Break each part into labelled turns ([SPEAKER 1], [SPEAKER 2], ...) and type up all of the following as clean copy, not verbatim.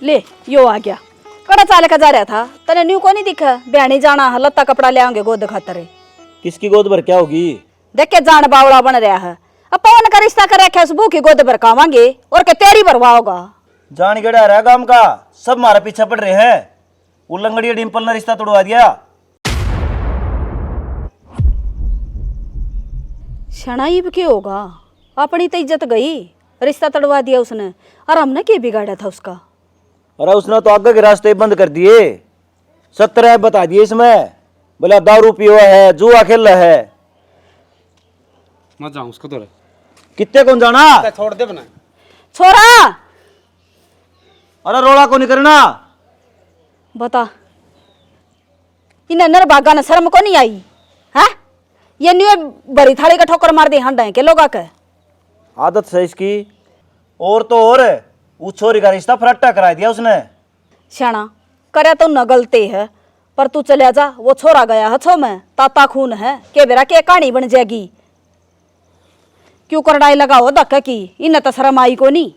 [SPEAKER 1] ले यो आ गया। कड़ा चाल का जा रहा था, तने न्यू को नहीं दिखा? बयानी जाना है, लत्ता कपड़ा ले आएंगे गोद खातर।
[SPEAKER 2] किसकी गोद भर क्या होगी?
[SPEAKER 1] देख के जान बावड़ा बन रहा है। अब पवन का रिश्ता कर रखा है, सुबह की गोद भर खावांगे और के तेरी भरवा होगा।
[SPEAKER 2] जान गड़ा रहा गांव का, सब हमारा पीछा पड़ रहे हैं। उल्लंगड़ी डिम्पल ने रिश्ता तोड़वा दिया।
[SPEAKER 1] शनाइब के होगा, अपनी तो इज्जत गई, रिश्ता तड़वा दिया उसने। और हमने क्या बिगाड़ा था उसका?
[SPEAKER 2] अरे उसने तो आगे के रास्ते बंद कर दिए। 17 बता दिए इसमें, बोला दारू पियो है, जुआ खेल रहा है।
[SPEAKER 3] मत जाऊं उसको तो
[SPEAKER 2] कितने कौन जाना?
[SPEAKER 3] छोड़ दे बना
[SPEAKER 1] छोरा।
[SPEAKER 2] अरे रोड़ा को नहीं करना।
[SPEAKER 1] बता, इन नर बागा ने शर्म को नहीं आई? है ये न्यू बड़ी थाली का ठोकर मार दी हंडा के लोगा के।
[SPEAKER 2] आदत है इसकी। और तो और उस छोरी का रिश्ता फरट्टा करा दिया उसने।
[SPEAKER 1] श्याणा करे तो न गलती है, पर तू चले जा, वो छोरा गया है छो में, ताता खून है के बेरा के कहानी बन जाएगी। क्यों करड़ाई लगाओ धक्का की, इन तो शर्म आई को नहीं।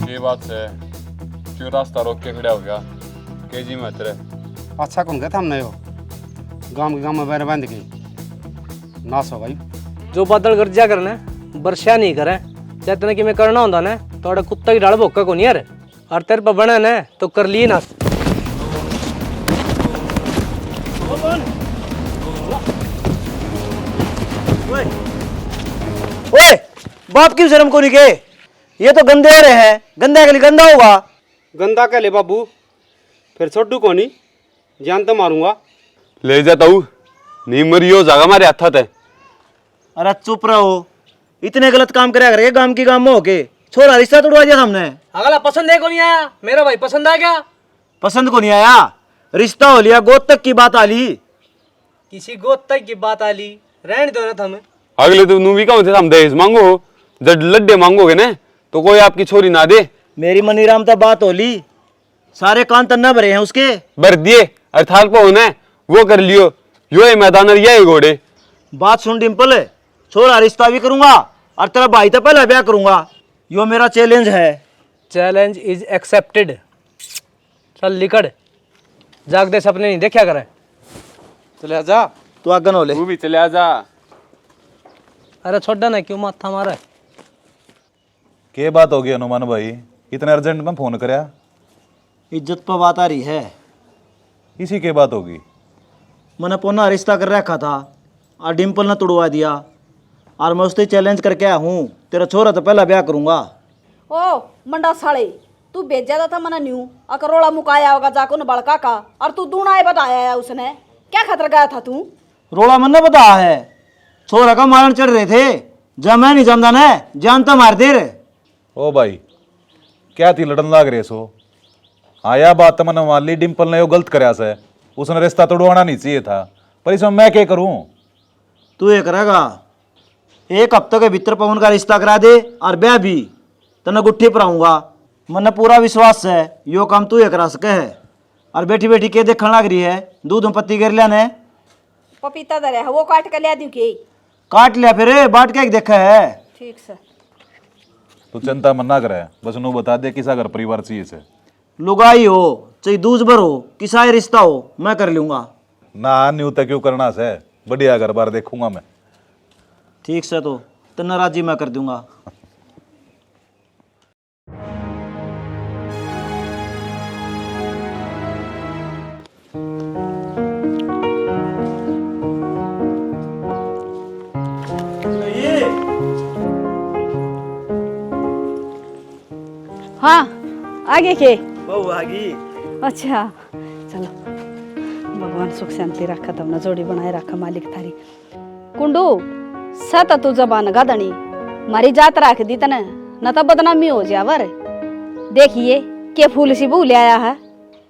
[SPEAKER 4] ये बात है, क्यों रास्ता रोक के खड़ा हो गया? के जी में तेरे
[SPEAKER 3] अच्छा कौन गया था हमने यो गांव के गांव में बैर बांध के नाश हो भाई।
[SPEAKER 5] जो बादल गरजा करना वर्षा नहीं करे, जितने कि मैं करना होता ना थोड़ा कुत्ता की डाल भोका को नहीं यार। और तेरे पर बना ना तो कर लिए ना।
[SPEAKER 2] ओए बाप की शर्म को नहीं के? ये तो गंदे हो रहे हैं, गंदा के लिए गंदा होगा।
[SPEAKER 3] गंदा कह ले बाबू, फिर छोटू को नहीं जान तो मारूंगा।
[SPEAKER 4] ले जाता हूँ, नहीं मरियो जागा मारे हाथ है।
[SPEAKER 2] अरे चुप रहो, इतने गलत काम करे करके गांव की गांव में होके छोरा रिश्ता तोड़वा दिया हमने।
[SPEAKER 5] अगला पसंद है को नहीं आया मेरा भाई, पसंद आ गया?
[SPEAKER 2] पसंद को नहीं आया, रिश्ता हो लिया, गोद तक की बात आ ली।
[SPEAKER 5] किसी गोद तक की बात आली रहने दो ना तुम्हें।
[SPEAKER 4] अगले तो नू भी कौन थे, हम दहेज मांगो, जब लड्डे मांगोगे ना तो कोई आपकी छोरी ना दे।
[SPEAKER 2] मेरी मनीराम तो बात हो ली, सारे कान तन्ना भरे हैं उसके।
[SPEAKER 4] भर दिए अर्थात को होना वो कर लियो, यो है मैदान और ये है घोड़े।
[SPEAKER 2] बात सुन डिम्पल, छोरा रिश्ता भी करूंगा और तेरा भाई तो पहला ब्याह करूंगा। यो मेरा चैलेंज है।
[SPEAKER 5] Challenge is accepted. चल लिकड़, जागते सपने नहीं देखा करे।
[SPEAKER 3] चले जा
[SPEAKER 2] तू आगन हो ले।
[SPEAKER 4] तू भी चले आजा।
[SPEAKER 5] अरे छोड़ा ना, क्यों माथा मारा?
[SPEAKER 6] के बात होगी हनुमान भाई, इतने अर्जेंट में फोन करया?
[SPEAKER 2] इज्जत पर बात आ रही है।
[SPEAKER 6] इसी के बात होगी।
[SPEAKER 2] मैंने पुनः रिश्ता कर रखा था और डिम्पल ने तोड़वा दिया, और मैं उससे चैलेंज करके आया हूँ, तेरा छोरा तो पहला ब्याह करूंगा।
[SPEAKER 1] ओ मंडा साले, तू भेजा था मना न्यू अकरोड़ा मुकाया होगा जाको न बड़का का, और तू दूना बताया है उसने। क्या खतर गया था तू?
[SPEAKER 2] रोड़ा मन ने बताया है, छोरा का मारण चढ़ रहे थे, जब मैं नहीं जानता ना जानता मार दे रे।
[SPEAKER 6] ओ भाई क्या थी लड़न लाग रहे सो? आया बात मैंने मान ली, डिम्पल ने यो गलत कराया से, उसने रिश्ता तोड़वाना नहीं चाहिए था, पर इसमें मैं क्या करूं?
[SPEAKER 2] तू ये करेगा, एक हफ्ते के भीतर पवन का रिश्ता करा दे और ब्याह भी तना गुट्ठी पर आऊंगा। मन पूरा विश्वास है यो काम तू ये करा सके है। और बैठी बैठी के देखने लग रही है, दूध में पत्ती गिर लिया ने।
[SPEAKER 1] पपीता दे रहा वो काट के ले दूं के?
[SPEAKER 2] काट लिया फिर बाट के देखा है।
[SPEAKER 1] ठीक से
[SPEAKER 6] तू चिंता मन ना करे, बस उन्होंने बता दे किसा घर परिवार चाहिए से।
[SPEAKER 2] लुगाई हो चाहे दूज भर हो, किसा रिश्ता हो, मैं कर लूंगा।
[SPEAKER 6] ना न्यू तक क्यों करना से, बढ़िया घर बार देखूंगा मैं।
[SPEAKER 2] ठीक से तो तना राजी मैं कर दूंगा।
[SPEAKER 1] हाँ आगे के
[SPEAKER 2] बहू आगी।
[SPEAKER 1] अच्छा चलो, भगवान सुख शांति रखा, तब ना जोड़ी बनाए रखा मालिक थारी। कुंडू सत तू जबान गादनी मारी जात रख दी तने, न तो बदनामी हो जावर। देखिए के फूल सी बू ले आया है।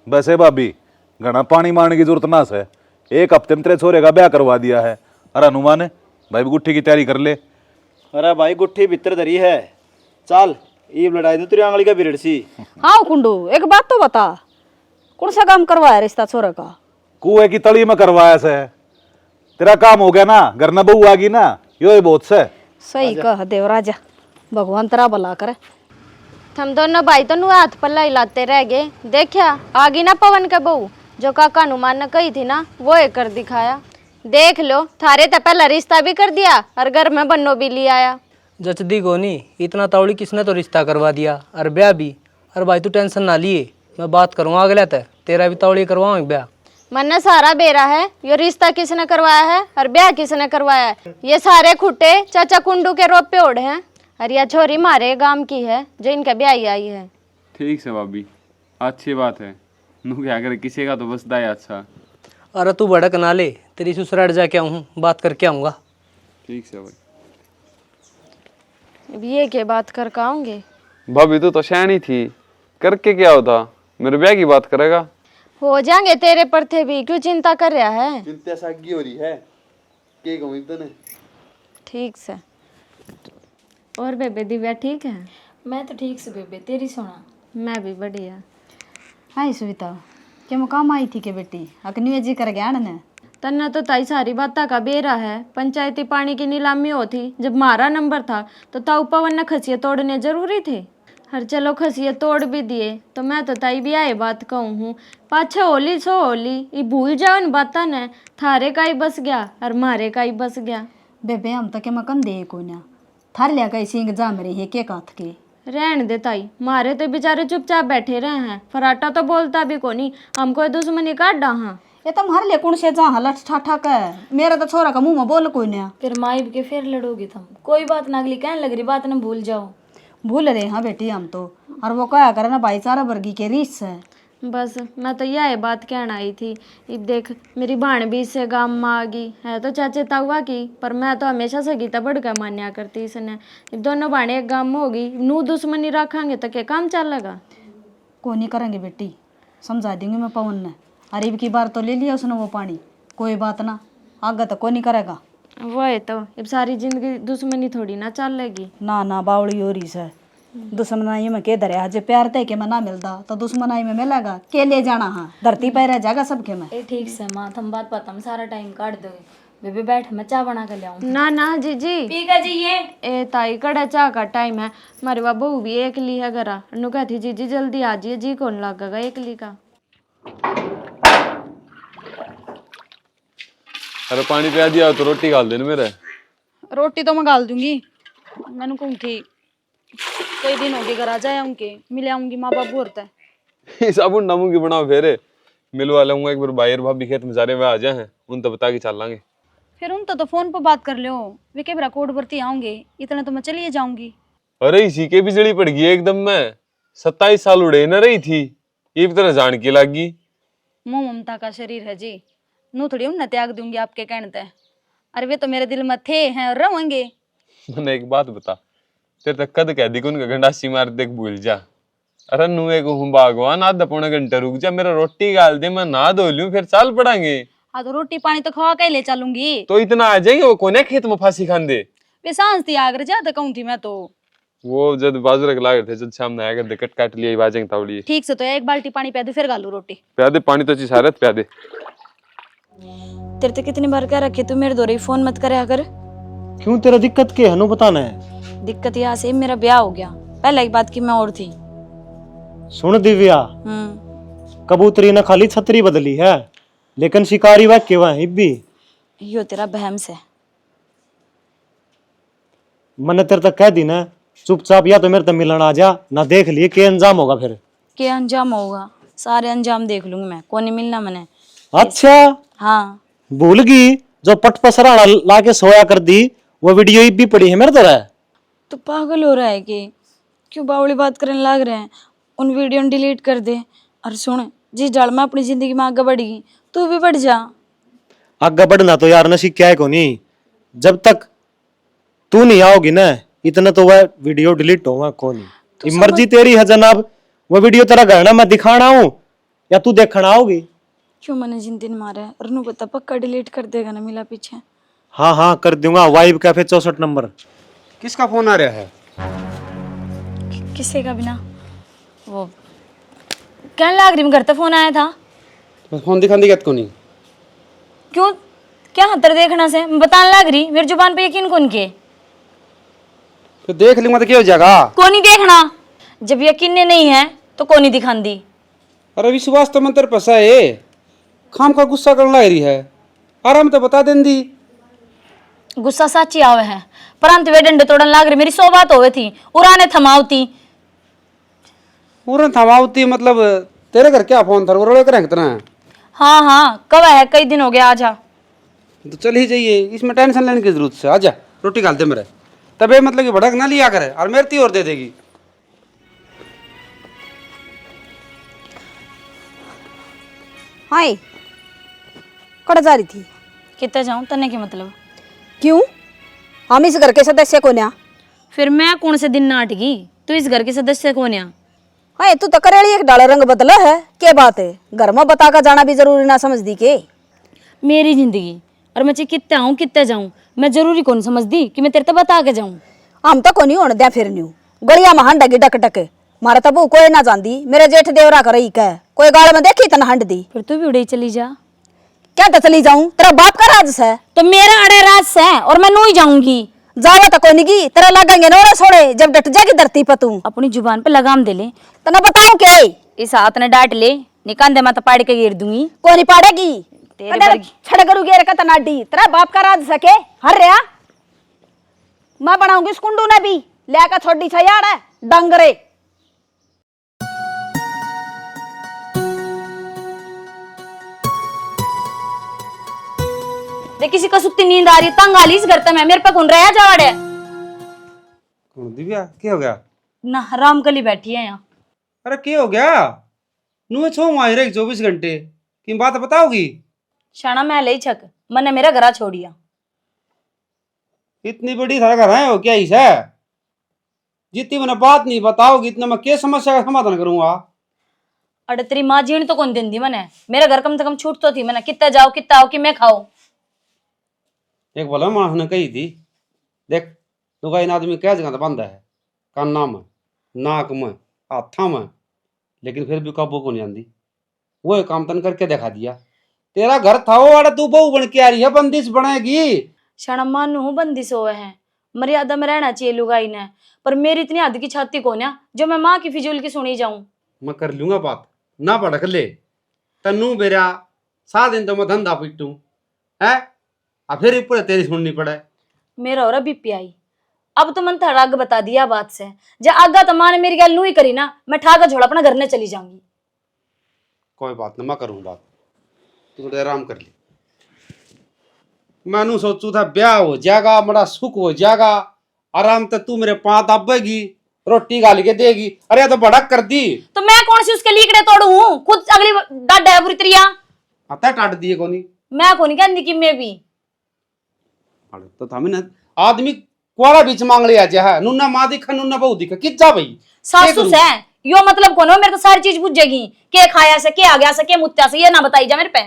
[SPEAKER 6] वैसे भाभी घना पानी मारने की जरूरत ना से, एक हफ्ते में तेरे छोरे का ब्याह करवा दिया है। अरे हनुमान भाई भी गुट्ठी की तैयारी कर ले।
[SPEAKER 2] अरे भाई गुट्ठी भीतर धरी है, चल ईब लड़ाई दू तेरी आंगली का बिरड़ सी।
[SPEAKER 1] हाँ कुंडू एक बात तो बता, कौन सा काम करवाया रिश्ता छोरा का?
[SPEAKER 6] कुएं की तली में करवाया से। तेरा काम हो गया ना, घर में बहू आ गई ना, यो ही बहुत से।
[SPEAKER 1] सही कह देवराजा, भगवान तेरा भला करे।
[SPEAKER 7] हम दोनों भाई तो नु हाथ पल्ला हिलाते रह गए। देखा आगी ना पवन का बहू, जो काका हनुमान ने कही थी ना वो एक कर दिखाया। देख लो, थारे तो पहला रिश्ता भी कर दिया और घर में बन्नो भी ले आया।
[SPEAKER 5] जचदी को नहीं, इतना तावड़ी किसने तो रिश्ता करवा दिया और ब्याह भी। और भाई तू टेंशन ना लिए, मैं बात करूँगा अगले तक, तेरा भी तावड़ी करवाऊँ ब्याह।
[SPEAKER 7] मन्ना सारा बेरा है, ये रिश्ता किसने करवाया है और ब्याह किसने करवाया है? ये सारे खुट्टे चाचा कुंडू के रोप पे ओढ़े हैं और यह छोरी मारे गांव की है जो इनका ब्याह आई है।
[SPEAKER 4] ठीक से भाभी, अच्छी बात है। नू क्या करे, किसी का तो बस दाया अच्छा।
[SPEAKER 5] अरे तू भड़क ना ले, तेरी ससुराल जाके आऊँ, बात करके आऊँगा।
[SPEAKER 4] ठीक से भाई।
[SPEAKER 7] अब ये के बात कर आऊंगे?
[SPEAKER 4] भाभी तो शैनी थी, करके क्या होता, मेरे ब्याह की बात करेगा।
[SPEAKER 7] हो जाएंगे तेरे पर थे भी, क्यों चिंता कर रहा है?
[SPEAKER 3] चिंता सागी हो रही है, के कहूँ इतने।
[SPEAKER 7] ठीक से। और बेबे दिव्या ठीक है?
[SPEAKER 8] मैं तो ठीक से बेबे, तेरी सुना?
[SPEAKER 7] मैं भी बढ़िया।
[SPEAKER 1] हाय सुविता, क्या मुकाम आई थी के बेटी अकनी जी कर गया ने?
[SPEAKER 7] तन्ना तो ताई सारी बात का बेरा है। पंचायती पानी की नीलामी होती, जब मारा नंबर था तो ताऊ पवन ने खसिया तोड़ने जरूरी थे। हर चलो खसिया तोड़ भी दिए तो मैं तो ताई भी आए बात कहूँ हूँ, पाछे होली सो होली ये भूल जाओ इन बाता ने। थारे का ही बस गया और मारे का ही बस गया।
[SPEAKER 1] बेबे हम तो के मकन दे को ना थार लिया कई सिंह जा मेरे हे के काथ के
[SPEAKER 7] रहन दे ताई, मारे तो बेचारे चुपचाप बैठे रहे हैं। फराटा तो बोलता भी को नहीं, हमको दुश्मनी काट डाहा।
[SPEAKER 1] ये तुम हर ले कौन से जा लठ ठाठा के मेरा तो छोरा का मुंह में बोल कोई ना।
[SPEAKER 8] फिर माई के फिर लड़ोगे तुम? कोई बात ना, अगली कहने लग रही बात ना भूल जाओ।
[SPEAKER 1] भूल रहे हाँ बेटी हम तो, और वो क्या करे ना भाईचारा वर्गी के रीस है।
[SPEAKER 7] बस मैं तो यह बात कहना आई थी। अब देख मेरी भाण भी इससे गांव में आ गई है तो चाचे ताऊआ की, पर मैं तो हमेशा से गीता बढ़कर मान्या करती इसने। अब दोनों भाणे एक गांव में होगी, नू दुश्मनी रखेंगे तो क्या काम चलेगा?
[SPEAKER 1] को नहीं करेंगे बेटी, समझा देंगे मैं पवन ने। अरे की बार तो ले लिया उसने वो पानी, कोई बात ना, आगे तो को नहीं करेगा।
[SPEAKER 7] वो है तो अब सारी जिंदगी दुश्मनी थोड़ी ना चलेगी।
[SPEAKER 1] ना ना बावड़ी हो रही से दुश्मनाई में के धरे आज प्यार तय के में ना मिलता तो दुश्मनाई में मिलेगा के ले जाना। हाँ धरती पर रह जाएगा सबके में।
[SPEAKER 8] ए ठीक से माँ, तुम बात पता हम सारा टाइम काट दोगे। बेबे बैठ, मैं चाय बना कर ले आऊँ।
[SPEAKER 7] ना ना जीजी
[SPEAKER 8] पीगा जी ये।
[SPEAKER 7] ए ताई कड़ा चाह का टाइम है, हमारी बहू भी एक ली है घरा। नु कहती जीजी जल्दी आ जाइए, जी कौन लगेगा एक ली का।
[SPEAKER 4] अरे पानी पिया दिया तो रोटी गाल देना मेरे।
[SPEAKER 1] रोटी तो मैं गाल दूंगी, मैंने कहूँ थी कई दिन हो गए घर आ जाए उनके मिले आऊंगी, माँ बाप बोलता है।
[SPEAKER 4] साबुन नामू की बनाओ फेरे, मिलवा लूंगा एक बार। भाई और भाभी खेत में सारे में आ जाए हैं, उन तो बता के चल लांगे।
[SPEAKER 1] फिर उन तो फोन पर बात कर लो, वे के बरा कोड भरती आऊंगे, इतना तो मैं चलिए जाऊंगी।
[SPEAKER 4] अरे इसी के भी जड़ी पड़ गई एकदम में, 27 साल उड़े न रही थी, ये भी तरह जान की लागी।
[SPEAKER 1] मोह ममता का शरीर है जी, नू थोड़ी उन त्याग दूंगी आपके कहने ते। अरे वे तो मेरे दिल में थे हैं और रहेंगे।
[SPEAKER 4] मैंने एक बात बता, तेरे तक कद कह दी उनका गंडासी मार देख भूल जा। अरे नू एक हूँ भगवान, आधा पौना घंटा रुक जा, मेरा रोटी गाल दे, मैं नहा धो लूं, फिर चाल पड़ांगे।
[SPEAKER 1] हाँ तो रोटी पानी तो खवा के ले चलूंगी।
[SPEAKER 4] तो इतना आ जाएंगे, वो कोने खेत में फांसी खान दे।
[SPEAKER 1] वे सांस थी आगर जाते कहूँ थी मैं तो।
[SPEAKER 4] वो जब बाजरे के लागे थे, जब शाम नहाया कर दे, कट काट लिया बाजेंगे तावड़ी।
[SPEAKER 1] ठीक से तो एक बाल्टी पानी पिया दे फिर गालू रोटी।
[SPEAKER 4] प्या दे पानी तो अच्छी सारे प्या दे।
[SPEAKER 1] तेरे तो कितनी बार कह रखे तू मेरे दौरे फोन मत करे अगर।
[SPEAKER 9] क्यों तेरा दिक्कत क्या है हनु बताना है?
[SPEAKER 1] दिक्कत यहाँ से मेरा ब्याह हो गया, पहले एक बात की मैं और थी।
[SPEAKER 9] सुन दिव्या, कबूतरी ने खाली छतरी बदली है लेकिन शिकारी वाक्य वह भी।
[SPEAKER 1] यो तेरा बहम से
[SPEAKER 9] मैंने तेरे तक कह दी ना, चुपचाप या तो मेरे तक मिलन आ जा, ना देख लिए के अंजाम होगा फिर।
[SPEAKER 1] के अंजाम होगा? सारे अंजाम देख लूंगी मैं, कौन नहीं मिलना मैंने।
[SPEAKER 9] अच्छा
[SPEAKER 1] हाँ
[SPEAKER 9] भूल गई, जो पट पसराना ला के सोया कर दी वो वीडियो भी पड़ी है मेरे तरह।
[SPEAKER 1] तो पागल हो रहा है कि क्यों बावली बात करने लग रहे हैं? उन वीडियो डिलीट कर दे। और सुन, जिस डाल में अपनी जिंदगी में आगे बढ़ेगी तू भी बढ़ जा।
[SPEAKER 9] आगे बढ़ना तो यार नसीब क्या है को नहीं, जब तक तू नहीं आओगी ना इतना तो वह वीडियो डिलीट होगा को नहीं। मर्जी तेरी है जनाब, वो वीडियो तेरा गहना मैं दिखाना हूँ या तू देखना आओगी?
[SPEAKER 1] क्यों मैंने जिन दिन मारा है, और पता पक्का डिलीट कर देगा ना मिला पीछे।
[SPEAKER 9] हाँ हाँ कर दूंगा, वाइब कैफे 64 नंबर।
[SPEAKER 3] किसका फोन आ रहा है?
[SPEAKER 1] किसी का भी ना, वो
[SPEAKER 8] क्या लाग रही, मैं घर तक फोन आया था।
[SPEAKER 3] बस फोन दिखाने की को नहीं।
[SPEAKER 8] क्यों, क्या हतर देखना से मैं बताने लग रही, मेरी जुबान पे यकीन कौन के?
[SPEAKER 3] तो देख लूंगा तो क्या हो जाएगा?
[SPEAKER 8] कौन ही देखना, जब यकीन नहीं है तो कौन ही दिखांदी।
[SPEAKER 3] अरे विश्वास तो मंत्र पसा है, खाम का गुस्सा करने लग रही है। आराम तो बता दें दी।
[SPEAKER 8] गुस्सा साची आवे है, परंतु वे डंडे तोड़न लाग रही, मेरी 100 बात होवे थी, उराने थमावती।
[SPEAKER 3] पूरा थमावती मतलब तेरे घर क्या फोन था? रोड़े करें कितना है?
[SPEAKER 8] हाँ हाँ, कब है, कई दिन हो गया, आजा।
[SPEAKER 3] तो चल ही जाइए, इसमें टेंशन लेने की जरूरत है। आजा रोटी डाल दे मेरे, तबे मतलब कि भड़क ना लिया करे और मेरे ती और दे देगी।
[SPEAKER 1] हाय कड़ जा रही थी?
[SPEAKER 8] कितना जाऊं तने के मतलब?
[SPEAKER 1] क्यों, हम इस घर के सदस्य को न्या?
[SPEAKER 8] फिर मैं कौन से दिन नाट गई, तू इस घर के सदस्य कौन है?
[SPEAKER 1] हाय तू तो करेली एक डाला रंग बदला है, क्या बात है? घर में बता कर जाना भी जरूरी ना समझ दी के?
[SPEAKER 8] मेरी जिंदगी और मैं कितने आऊं कितने जाऊं, मैं जरूरी कौन समझदी कि मैं तेरे तो बता के जाऊं?
[SPEAKER 1] हम तो कोनी होने दिया फिर न्यू गलिया में हंड डक टक मारा तबू कोई ना जानदी, मेरे जेठ देवरा कर रही कह कोई गाल में देखी तना हंड दी।
[SPEAKER 8] फिर तू भी उड़े चली जा।
[SPEAKER 1] क्या तो चली जाऊं, तेरा बाप का राज है
[SPEAKER 8] तो मेरा अड़े राज है और मैं नू ही जाऊंगी।
[SPEAKER 1] जावा तो कोनी की तेरा लगेंगे नोरे सोड़े जब डट जाएगी धरती पर तू।
[SPEAKER 8] अपनी जुबान पे लगाम दे ले,
[SPEAKER 1] तना बताऊं के
[SPEAKER 8] इस हाथ ने डांट ले, निकांदे मैं तो पाड़ के गिर दूंगी।
[SPEAKER 1] कोनी पाड़ेगी
[SPEAKER 8] तेरे वर्गी।
[SPEAKER 1] छड़ करू गेर का तनाडी तेरा बाप का राज सके हर रहा। मैं बनाऊंगी इस कुंडू ने भी लेकर छोड़ी छयाड़ है डंगरे।
[SPEAKER 8] देख किसी को सुत्ती नींद आ रही है, तंग आ ली इस घर में, मेरे पे कौन रहा जावड़ है?
[SPEAKER 3] कौन दिव्या, क्या हो गया?
[SPEAKER 8] ना हराम कली बैठी है यहाँ।
[SPEAKER 3] अरे क्या हो गया? नुए छो माही रही 24 घंटे की बात बताओगी?
[SPEAKER 8] शाना मैं ले छक, मैंने मेरा घरा छोड़िया।
[SPEAKER 3] इतनी बड़ी सारा घर है हो क्या इस है? जितनी मैंने बात नहीं बताओगी इतना मैं क्या समस्या का समाधान करूंगा?
[SPEAKER 8] अरे तेरी माँ जीण तो कौन दिन दी मैंने, मेरा घर कम से कम छूट तो थी, मैंने कितना जाओ कितना आओ कि मैं खाओ।
[SPEAKER 3] एक भला मानस ने कही थी, देख लुगाई ना आदमी क्या जगह बंद है, काना में, नाक में, हाथा में, लेकिन फिर भी काबू को नहीं आंदी। वो काम तन करके दिखा दिया। तेरा घर था वो वाला, तू बहू बन के आ रही है, बंदिश बनेगी।
[SPEAKER 8] शाना मानू बंदिश हुए हैं, मर्यादा में रहना चाहिए लुगाई ने, पर मेरी इतनी हद की छाती को ना जो मैं माँ की फिजूल की सुनी जाऊं।
[SPEAKER 3] मैं कर लूंगा बात, ना भड़क ले। तन्नू बेरा 7 दिन तो मैं धंधा पिटू है, फिर ऊपर तेरी सुननी पड़े।
[SPEAKER 8] मेरा और बीपीआई अब तो मन था राग बता दिया बात से, जे आगा तो माँ ने मेरी गल नू ही करी ना, मैं ठाका झोड़ा अपना घर ने चली जाऊंगी।
[SPEAKER 3] कोई बात ना, मैं करूँ बात, तू थोड़ा आराम कर ली। मैनू सोचू था ब्याह हो जाएगा, बड़ा सुख हो जाएगा, आराम तो तू मेरे पाँव दाबेगी, रोटी गाल के देगी। अरे तो बड़ा कर दी
[SPEAKER 8] तो मैं कौन सी उसके लीकड़े तोड़ू हूँ, खुद अगली डाडा है बुरी तरिया।
[SPEAKER 3] आता टाट दिए कोनी,
[SPEAKER 8] मैं कौन कहती कि मैं भी
[SPEAKER 3] तो था ना आदमी कोड़ा बीच मांग लिया है, नुन्ना माँ दिखा नुन्ना बहू दिखा किच्चा भाई
[SPEAKER 8] सासू से यो मतलब कौन हो, मेरे को सारी चीज बुझेगी, के खाया से के आ गया से के मुत्या से, ये ना बताई जा मेरे पे।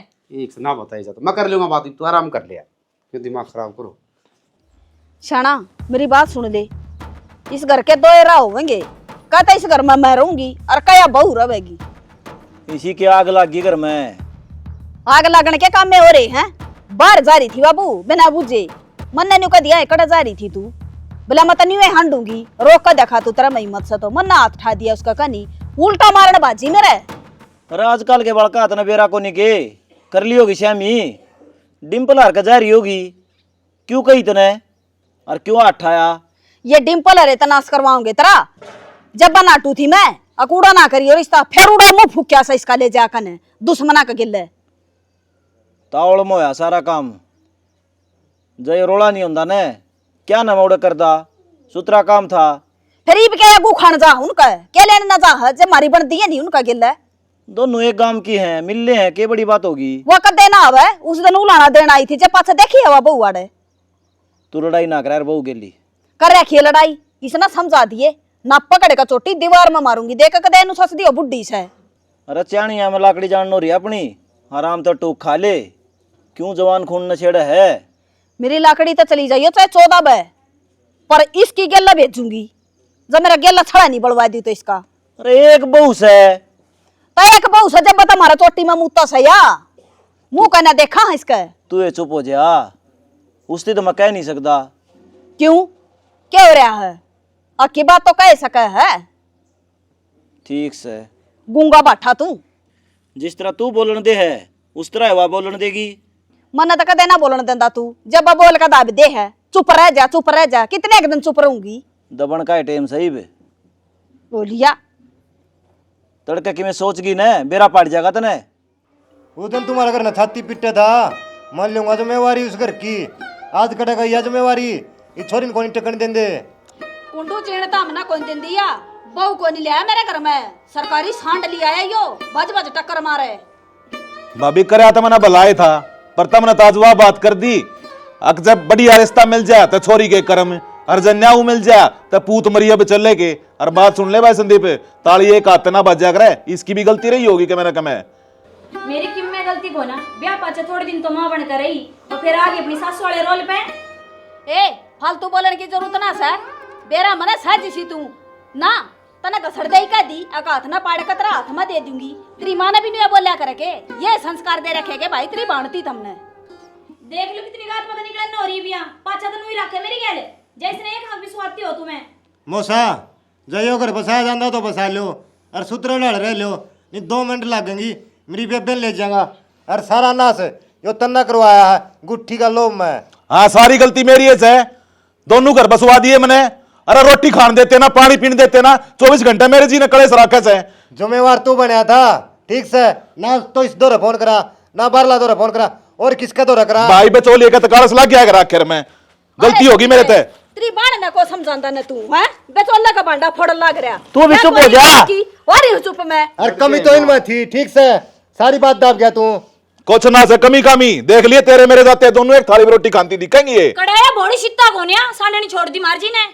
[SPEAKER 3] एक से ना बताई जाता, मैं कर लूंगा बात, तू आराम कर लिया, क्यों दिमाग खराब करो।
[SPEAKER 1] शाना मेरी बात सुन ले, इस घर के 2 एरा होंगे, कहता इस घर में मैं रहूंगी और कया बहू रहेगी।
[SPEAKER 2] इसी की आग लगी घर में।
[SPEAKER 1] आग लगने के काम में हो रहे हैं, बाहर जा रही थी बाबू बिना बुझे, मन्ने न्यू कह दिया है कड़ा जा रही थी तू, बोला मैं तन्यू हांडूंगी, रोक कर देखा तू तेरा मई मत से तो मन्ना हाथ उठा दिया उसका कनी, उल्टा मारने बाजी मेरे।
[SPEAKER 2] अरे आजकल के बड़का इतना बेरा को नहीं के कर ली होगी श्यामी, डिम्पल हर का जा रही होगी, क्यों कही तने और क्यों आठाया?
[SPEAKER 1] ये डिम्पल अरे तनाश करवाऊंगे तेरा, जब बनाटू थी मैं अकूड़ा ना करियो रिश्ता, फिर उड़ा मुंह फूक्या सा इसका ले जाकर दुश्मना का गिल्ले
[SPEAKER 2] तावड़ मोया सारा काम, जय रोड़ा नहीं होता ने, क्या ना मोड़ करदा, सुतरा काम था।
[SPEAKER 1] फिर इब के अगू खान जा उनका क्या लेने ना जा, जब मारी बन दी है नहीं उनका गिल्ले।
[SPEAKER 2] दोनों एक गांव की हैं, मिलने हैं, के बड़ी बात होगी।
[SPEAKER 1] वो कद देना आवे, उस दिन उलाना देना आई थी, जब पाछे देखी है बहू आड़े।
[SPEAKER 2] तू लड़ाई ना करा बहू के लिए,
[SPEAKER 1] कर रखी है लड़ाई, इसना समझा दिए ना, पकड़ का चोटी दीवार में मारूंगी, देख कदे नु सस दियो बुड्ढी से।
[SPEAKER 2] अरे चाणिया में लाकड़ी जान रही अपनी, आराम तो टूक खा ले, क्यों जवान खून न छेड़ा है।
[SPEAKER 1] मेरी लाकड़ी तो चली जाइयो चाहे 14 बे, पर इसकी गेला भेजूंगी, जब मेरा गेला छड़ा नहीं बढ़वा दी तो इसका।
[SPEAKER 2] अरे एक बहू से
[SPEAKER 1] तो एक बहू से जब बता मारा चोटी में मुत्ता सया मुंह कहना देखा है इसका।
[SPEAKER 2] तू ये चुप हो जा, उसकी तो मैं कह नहीं सकता।
[SPEAKER 1] क्यों क्या हो रहा है? अक्की बात तो कह सके है।
[SPEAKER 2] ठीक से
[SPEAKER 1] गूंगा बाठा तू।
[SPEAKER 2] जिस तरह तू बोलन दे है उस तरह वह बोलन देगी।
[SPEAKER 1] मन्ना तो कदे ना बोलन देंदा तू, जब बोल का दाब दे है चुप रह जा। कितने एक दिन चुप रहूंगी?
[SPEAKER 2] दबन का टाइम सही बे।
[SPEAKER 1] बोलिया
[SPEAKER 2] तड़के की मैं सोच गई न बेरा पड़ जाएगा तने।
[SPEAKER 10] वो दिन तुम्हारा घर न छाती पिटे था, मान लूंगा जिम्मेवारी उस घर की। आज कटेगा यह जिम्मेवारी, ये छोरी को नहीं टकन देंगे।
[SPEAKER 1] कुंडू चेण तो हमने कौन दिन दिया, बहू को नहीं लिया मेरे घर में, सरकारी सांड लिया है यो, बज बज टक्कर मारे।
[SPEAKER 6] भाभी करे तो मैंने बुलाया था, पर तमने ताजवा बात कर दी। अक जब बढ़िया रिश्ता मिल जाए तो छोरी के कर्म, और जन्याऊ मिल जाए तो पूत मरिया पे चले के। और बात सुन ले भाई संदीप, ताली एक हाथ ना बजा करे, इसकी भी गलती रही होगी कि मेरा कम है।
[SPEAKER 8] मेरी किम में गलती को ना, ब्याह पाछे थोड़े दिन तो मां बन कर रही और फिर आगे अपनी सासू वाले रोल पे।
[SPEAKER 1] ए फालतू बोलने की जरूरत ना है, बेरा मने साजिशी तू ना तना घसड़ दे का दी अका हाथ ना पाड़ कतरा हाथ में दे दूंगी। तेरी मां ने भी नहीं बोलिया करे के ये संस्कार दे रखे के भाई तेरी बाणती तुमने।
[SPEAKER 8] देख लो कितनी रात पता निकलन हो रही बिया, पाछा तो नहीं रखे मेरी गैल जैसे एक हाथ भी सुहाती हो तुम्हें।
[SPEAKER 10] मोसा जयो घर बसाया जाता तो बसा लो, और सूत्र लड़ रह लो, नहीं 2 मिनट लगेंगी मेरी बेबे ले जाऊंगा। और सारा नाश यो तन्ना करवाया है गुट्ठी का लोभ में।
[SPEAKER 6] हाँ सारी गलती मेरी है, दोनों घर बसवा दिए मैंने। अरे रोटी खान देते ना, पानी पीने देते ना, 24 घंटे मेरे जी ने कड़े से रखे से।
[SPEAKER 10] जिम्मेवार तू बनया था ठीक से ना, तो इस दौरे फोन करा ना बारला दौरे फोन करा, और किसका दौरा करा?
[SPEAKER 6] भाई बचोलिए का तकालस लग गया आखिर में, गलती होगी मेरे ते।
[SPEAKER 1] तेरी बाण ने को समझांदा न तू है, बेचोला का भांडा फोड़ लाग रहा।
[SPEAKER 2] तू भी चुप हो जा।
[SPEAKER 1] वारी चुप मैं।
[SPEAKER 10] और कमी तो इनमें थी ठीक से, सारी बात दाब गया तू।
[SPEAKER 6] कुछ ना से कमी देख लिए तेरे मेरे जाते दोनों एक थाली में रोटी खाती दिखेंगी ये।
[SPEAKER 8] कड़ाया भोड़ी सित्ता कोनिया साने नहीं छोड़ दी मारजी ने।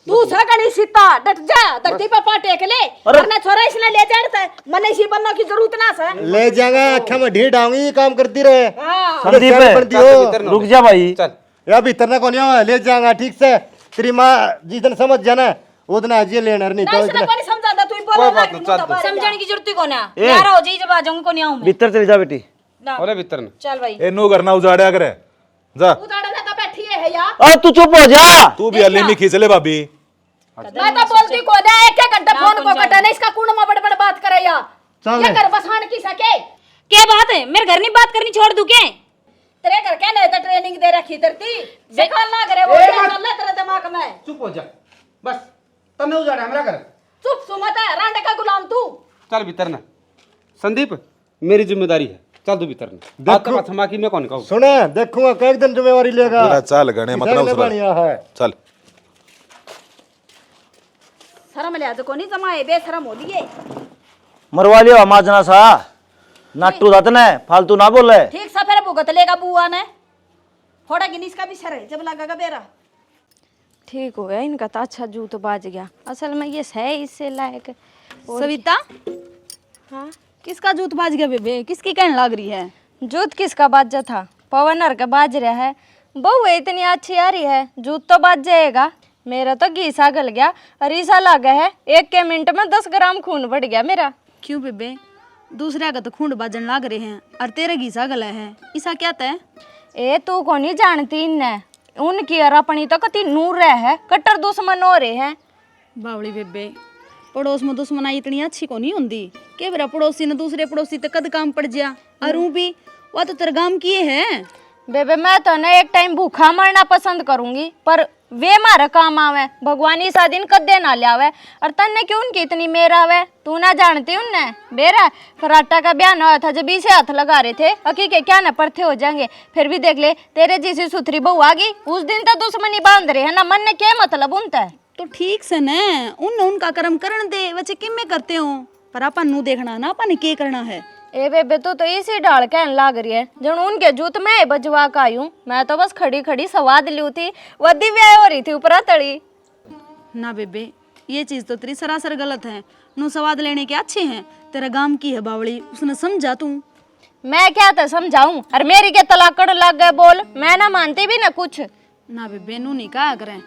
[SPEAKER 1] तू सकनी सीता डट जा, धरती पे पाटे टेक ले, वरना छोरा इसने ले जाता मने इसी बनने की जरूरत ना है।
[SPEAKER 10] ले जाएगा अखा में ढीठ आऊंगी, काम करती रहे।
[SPEAKER 2] संदीप रुक जा भाई,
[SPEAKER 3] चल
[SPEAKER 10] या भीतर ना कोनी ले जाएगा ठीक से। तेरी माँ जिस दिन समझ जाना उतना आज ये लेना नहीं
[SPEAKER 1] ना
[SPEAKER 10] तो
[SPEAKER 1] इसने कोनी समझाता तू बोल ना
[SPEAKER 8] समझने की जरूरत ही कोना। यार हो जाई जब आ जाऊंगी कोनी आऊं मैं।
[SPEAKER 2] भीतर चली जा बेटी।
[SPEAKER 3] अरे भीतर न
[SPEAKER 8] चल भाई
[SPEAKER 6] ए नो करना उजाड़या करे जा।
[SPEAKER 1] उताड़ना तो बैठी है यार।
[SPEAKER 2] अरे तू चुप हो जा।
[SPEAKER 6] तू भी अली में खींच ले भाभी।
[SPEAKER 1] मैं तो बोलती को ना एक घंटा फोन को कटा नहीं, इसका कुंड में बड़ बात करे या ये कर बसान की सके।
[SPEAKER 8] क्या बात है, मेरे घर नहीं बात करनी छोड़ दूं क्या?
[SPEAKER 1] तेरे घर क्या नहीं तो ट्रेनिंग दे रखी धरती बेकार ना करे वो चल तेरे दिमाग में।
[SPEAKER 3] चुप हो जा बस, तन्ने उजाड़ा हमरा घर।
[SPEAKER 1] चुप सुमत है रांडे का गुलाम तू।
[SPEAKER 3] चल भीतर न। संदीप मेरी जिम्मेदारी है, चल तू भीतर न। बात तो थमा की मैं कौन कहूं।
[SPEAKER 10] सुना देखूंगा कई दिन जिम्मेवारी लेगा।
[SPEAKER 6] तेरा चाल गणे मतलब
[SPEAKER 10] बढ़िया है।
[SPEAKER 6] चल
[SPEAKER 1] शर्म ले आज कोनी जमाए बेशरम हो लिए।
[SPEAKER 2] मरवा लियो माजना सा नाटू दतने फालतू ना बोले।
[SPEAKER 1] ठीक सा फिर भुगत लेगा बुआ ने, थोड़ा गिनीस का भी सर है जब लगेगा बेरा।
[SPEAKER 7] ठीक हो गया इनका तो, अच्छा जूत बाज गया। असल में ये है इससे लायक।
[SPEAKER 1] सविता हाँ किसका जूत बाज गया बेबे, किसकी कहने लग रही है?
[SPEAKER 7] जूत किसका बाजा था? पवनर का बाज रहा है। बहू इतनी अच्छी आ रही है, जूत तो बाज जाएगा। मेरा तो घीसा गल गया, रीसा लगा है, 1 मिनट में 10 ग्राम खून बढ़ गया मेरा।
[SPEAKER 1] क्यों बेबे, दूसरे का तो खून बाजन लाग रहे हैं और तेरे घीसा गला है, ऐसा क्या तय?
[SPEAKER 7] ए तू को नहीं जानती इन्ने, उनकी और अपनी तो कति नूर रहे है, कट्टर दुश्मन हो रहे हैं।
[SPEAKER 1] बावड़ी बेबे पड़ोस में दुश्मनाई इतनी अच्छी को नहीं होती के मेरा पड़ोसी ने दूसरे पड़ोसी तक कद काम पड़ जा। और भी वह तो तेरे काम किए हैं।
[SPEAKER 7] बेबे मैं तो ना एक टाइम भूखा मरना पसंद करूंगी, पर वे मारा काम आवे, भगवान ईसा दिन कदे ना लियावे। और तन्ने क्यों उनकी इतनी मेर आवे, तू ना जानती उनने बेरा फराटा का बयान हुआ था जब इसे हाथ लगा रहे थे, अकी के क्या न परथे हो जाएंगे। फिर भी देख ले तेरे जैसी सुथरी बहू आ गई, उस दिन तो दुश्मनी बांध रहे है ना, मन ने क्या मतलब उनता है।
[SPEAKER 1] तो ठीक से न उनका कर्म करण दे, बच्चे किम में करते हो, पर अपन नु देखना ना अपन के करना है।
[SPEAKER 7] ए बेबे तो इसी डाल कहने लाग रही है जब उनके जूत में बजवा का आयू। मैं तो बस खड़ी खड़ी सवाद ली थी, वो दिव्या हो रही थी ऊपर तड़ी।
[SPEAKER 1] ना बेबे ये चीज तो तेरी सरासर गलत है, नु सवाद लेने के अच्छे हैं। तेरा गांव की है बावड़ी, उसने समझा तू।
[SPEAKER 7] मैं क्या था समझाऊं, और मेरी के तलाकड़ लग गए बोल, मैं ना मानती भी ना कुछ।
[SPEAKER 1] ना बेबे नू नहीं कहा करें,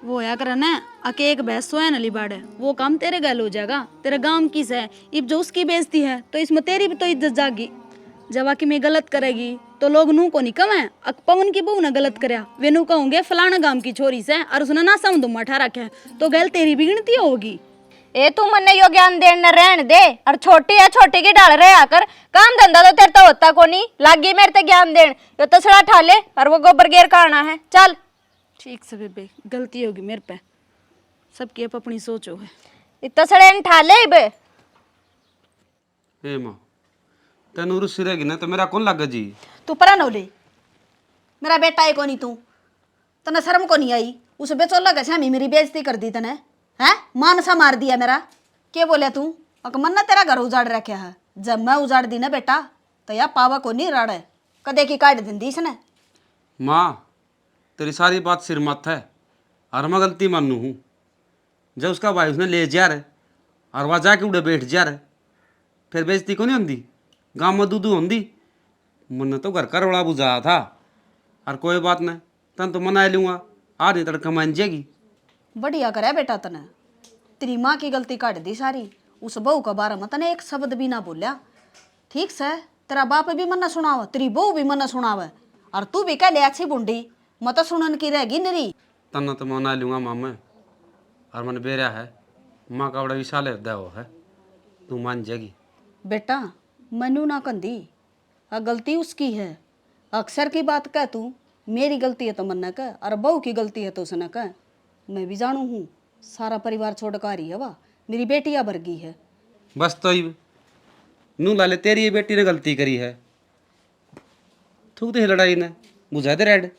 [SPEAKER 1] वो होया करे ना अके एक भैंस सोया नली बाड़े, वो काम तेरे गल हो जाएगा। तेरे गांव की से इब जो उसकी बेइज्जती है तो इसमें तेरी भी तो इज्जत जागी। जब आके मैं गलत करेगी तो लोग नू को नहीं कमे। अक पवन की बहू ने गलत करया वे नू कहूंगे फलाना गांव की छोरी से और उसने ना समझ उठा रखे है, तो गल तेरी भी गिनती होगी।
[SPEAKER 8] ए तू मन्ने यो ज्ञान देन न रहन दे, और छोटी है छोटी की डाल रहे आकर काम धंधा तो तेरे तो होता को नहीं, लागी मेरे ते ज्ञान देन। यो तसड़ा ठा ले और वो गोबर गेर का आना है, चल।
[SPEAKER 1] ठीक से बेबे, गलती होगी मेरे पे, सबकी अपनी सोचो है।
[SPEAKER 8] इतना सड़े न ठा ले बे।
[SPEAKER 3] ए माँ तेन रुस्सी रहेगी ना तो मेरा कौन लगा जी?
[SPEAKER 1] तू परा नो ले, मेरा बेटा है को नहीं तू, तना शर्म को नहीं आई? उस बेचोला कैसे हमी मेरी बेइज्जती कर दी तने, हैं? मान सा मार दिया मेरा। क्या बोले तू? अक मन ना तेरा घर उजाड़ रखा है, जब मैं उजाड़ दी ना बेटा तो या पावा को नहीं राड़े कदे की काट दी इसने।
[SPEAKER 3] माँ तेरी सारी बात सिर मत है और मैं गलती मानू हूँ। जब उसका भाई उसने ले जा रहे और वह जाके उड़े बैठ जा रहे, फिर बेइज्जती को नहीं होंगी, गाँव में दूधू होंगी। मैंने तो घर का रोड़ा बुझाया था, और कोई बात नहीं तन तो मना लूँगा, आज नहीं तड़का मान जाएगी।
[SPEAKER 1] बढ़िया करे बेटा तने, तेरी माँ की गलती काट दी सारी। उस बहू का बारे में तने एक शब्द भी ना बोलिया। ठीक से तेरा बाप भी मना सुनावे, तेरी बहू भी मना सुनावे, और तू भी कह ले अच्छी बुंडी मत सुनन की रहेगी नरी।
[SPEAKER 3] तना तो मना लूँगा मामा, और मन बेरा है माँ का बड़ा विशाल हृदय वो है, तू मान जाएगी।
[SPEAKER 1] बेटा मनु ना कंदी, गलती उसकी है। अक्सर की बात कह तू, मेरी गलती है तो मन न कह, और बहू की गलती है तो उसने कह। मैं भी जानू हूँ, सारा परिवार छोड़ कर आ रही है वाह, मेरी बेटिया वर्गी है।
[SPEAKER 3] बस तो नू लाले तेरी ये बेटी ने गलती करी है, थूक दे लड़ाई ने, बुझा दे रेड।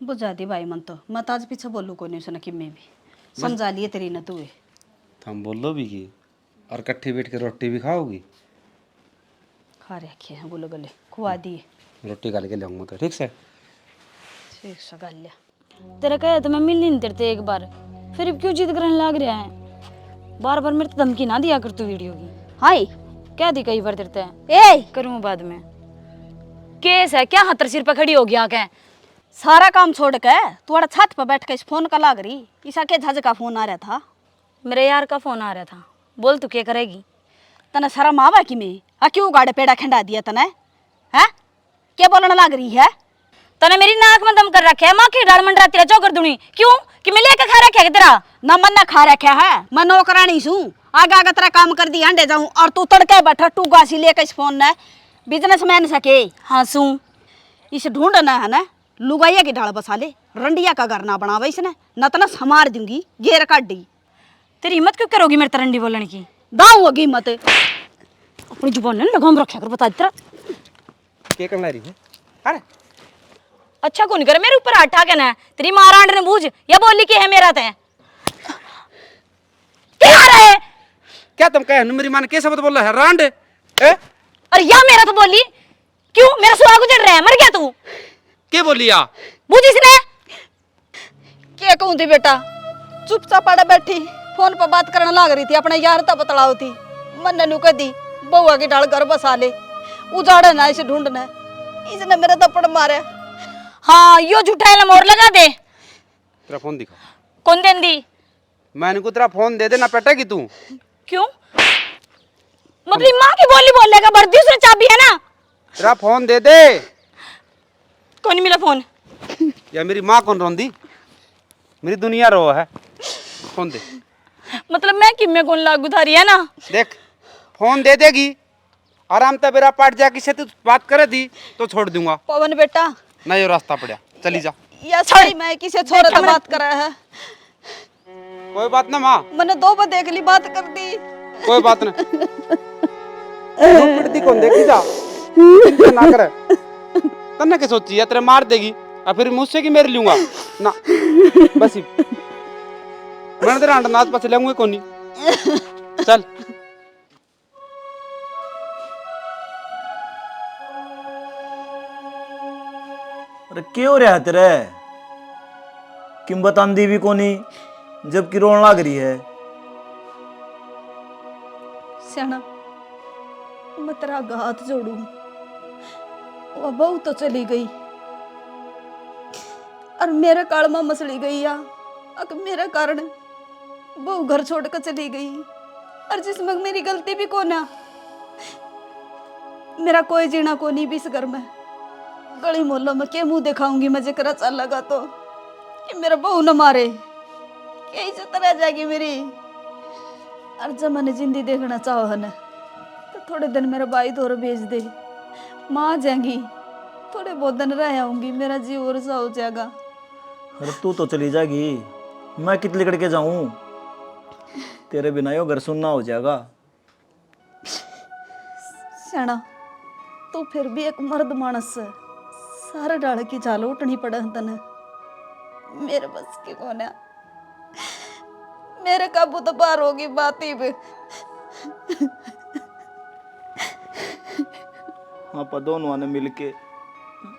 [SPEAKER 1] बुझा दी भाई मन तो, मत आज पीछे बोलू को नहीं उसने कि मैं भी समझा लिए तेरी न तू।
[SPEAKER 3] हम बोलो भी की और कट्ठी बैठ के रोटी भी खाओगी?
[SPEAKER 1] खा रखे हैं बोलो गले खुआ दिए,
[SPEAKER 3] रोटी खा के ले तो ठीक से।
[SPEAKER 1] ठीक से गाल लिया।
[SPEAKER 8] तेरा कहे तो मैं मिल नहीं तेरे एक बार, फिर अब क्यों जिद करने लग रहा है? बार बार मेरे तो धमकी ना दिया कर तू वीडियो की।
[SPEAKER 1] हाय
[SPEAKER 8] क्या दी कई बार तेरे
[SPEAKER 1] ए
[SPEAKER 8] करूँ बाद में? केस है क्या? हाथ सिर पे खड़ी हो गया क्या?
[SPEAKER 1] सारा काम छोड़ के थोड़ा छत पर बैठ के इस फोन का लाग रही, ईसा के झज का फोन आ रहा था।
[SPEAKER 8] मेरे यार का फोन आ रहा था, बोल तू क्या करेगी?
[SPEAKER 1] तने शर्म आवा कि मैं क्यों गाड़े पेड़ा खंडा दिया तने, हैं? क्या बोलने लग रही है?
[SPEAKER 8] तने मेरी नाक में दम कर रखा है, माँ की डाल मंडरा तेरा चौकर दूनी क्यों कि मैं लेके खा रखा है तेरा?
[SPEAKER 1] ना मन ना खा रखा है, मैं नौकरानी हूँ, आगे आगे तेरा काम कर दी अंडे जाऊं, और तू तड़के बैठा टू गासी लेके इस फोन ने बिजनेसमैन सके।
[SPEAKER 8] हाँ सू
[SPEAKER 1] इस ढूंढना है ना, लुगाइया की ढाल बसा ले, रंडिया का घर ना बनावे इसने, न तो ना समार दूंगी गेर काटी।
[SPEAKER 8] तेरी हिम्मत क्यों करोगी मेरे तरंडी बोलने की?
[SPEAKER 1] दाऊ होगी मत,
[SPEAKER 8] अपनी जुबान ने लगाम रखा कर, बता तेरा
[SPEAKER 3] क्या करना रही है? अरे
[SPEAKER 8] अच्छा कौन करे मेरे ऊपर हाथ ठाके ना? तेरी माँ रांड ने बूझ या बोली कि है मेरा ते क्या रहा है?
[SPEAKER 3] क्या तुम कहे मेरी माँ ने कैसे मत बोल रहा है रांड?
[SPEAKER 8] और या मेरा तो बोली क्यों? मेरा सुहाग गुजर रहा है, मर गया तू?
[SPEAKER 3] क्या बोली या?
[SPEAKER 8] बूझ इसने
[SPEAKER 1] क्या कहूँ थी बेटा, चुपचाप पड़े बैठी फोन पर बात करने लग रही थी, अपने यार तब बतलाओ थी। मन नु कह दी बउआ की ढाल घर बसा ले, उजाड़े ना इसे ढूंढना, इसने मेरे थप्पड़ मारे।
[SPEAKER 8] हाँ यो झूठा मोर लगा दे।
[SPEAKER 3] तेरा फोन दिखा।
[SPEAKER 8] कौन देन दी?
[SPEAKER 3] मैंने को तेरा फोन दे देना पेटेगी तू।
[SPEAKER 8] क्यों? मतलब माँ की बोली बोलेगा, भरती उसने चाबी है ना?
[SPEAKER 3] तेरा फोन दे दे।
[SPEAKER 8] कौन मिला फोन?
[SPEAKER 3] या मेरी माँ कौन रोंदी? मेरी दुनिया रो है। फोन दे।
[SPEAKER 8] मतलब मैं कि मैं कौन लागू थारी है ना?
[SPEAKER 3] देख फोन दे देगी, आराम से मेरा पाट जा किसी तू बात करे दी तो छोड़ दूंगा।
[SPEAKER 1] पवन बेटा
[SPEAKER 3] ना ये रास्ता पड़ा, चली जा।
[SPEAKER 1] या सही मैं किसे छोरे तो बात कर रहा है,
[SPEAKER 3] कोई बात ना माँ,
[SPEAKER 1] मैंने 2 बार देख ली बात कर दी।
[SPEAKER 3] कोई बात ना। पिटती कौन देखी जा, चिंता ना करे। तन्ने के सोची है तेरे मार देगी और फिर मुझसे की मेरे लूंगा ना, बस ही मैंने तेरा अंडनाथ पास लेंगे कोनी। चल
[SPEAKER 2] अरे क्यों रहा तेरे किम बतांदी भी कोनी जबकि रोन लग रही है।
[SPEAKER 1] सियाना मैं तेरा हाथ जोड़ू, वो बहू तो चली गई और मेरे काल में मसली गई या, अक मेरा कारण बहू घर छोड़कर चली गई, और जिसमें मेरी गलती भी कोना। मेरा कोई जीना को नहीं भी इस घर में। गली मोहल्लों में क्या मुंह दिखाऊंगी मैं जेकरा चल लगा तो, कि मेरा बहू न मारे, क्या इज्जत रह जाएगी मेरी। और जब मैंने जिंदगी देखना चाहो है न, तो थोड़े दिन मेरा भाई दौर भेज दे, माँ आ जाएंगी, थोड़े बहुत दिन रह आऊंगी, मेरा जीव और सा हो जाएगा।
[SPEAKER 2] अरे तू तो चली जाएगी, मैं कित लिकड़ के जाऊं? तेरे बिना यो घर सुनना हो जाएगा।
[SPEAKER 1] सैना तो फिर भी एक मर्द मानस है, सारे डाल की चाल उठनी पड़े तने। मेरे बस की कोने, मेरे काबू तो पार होगी बात ही भी।
[SPEAKER 2] आप दोनों ने मिलके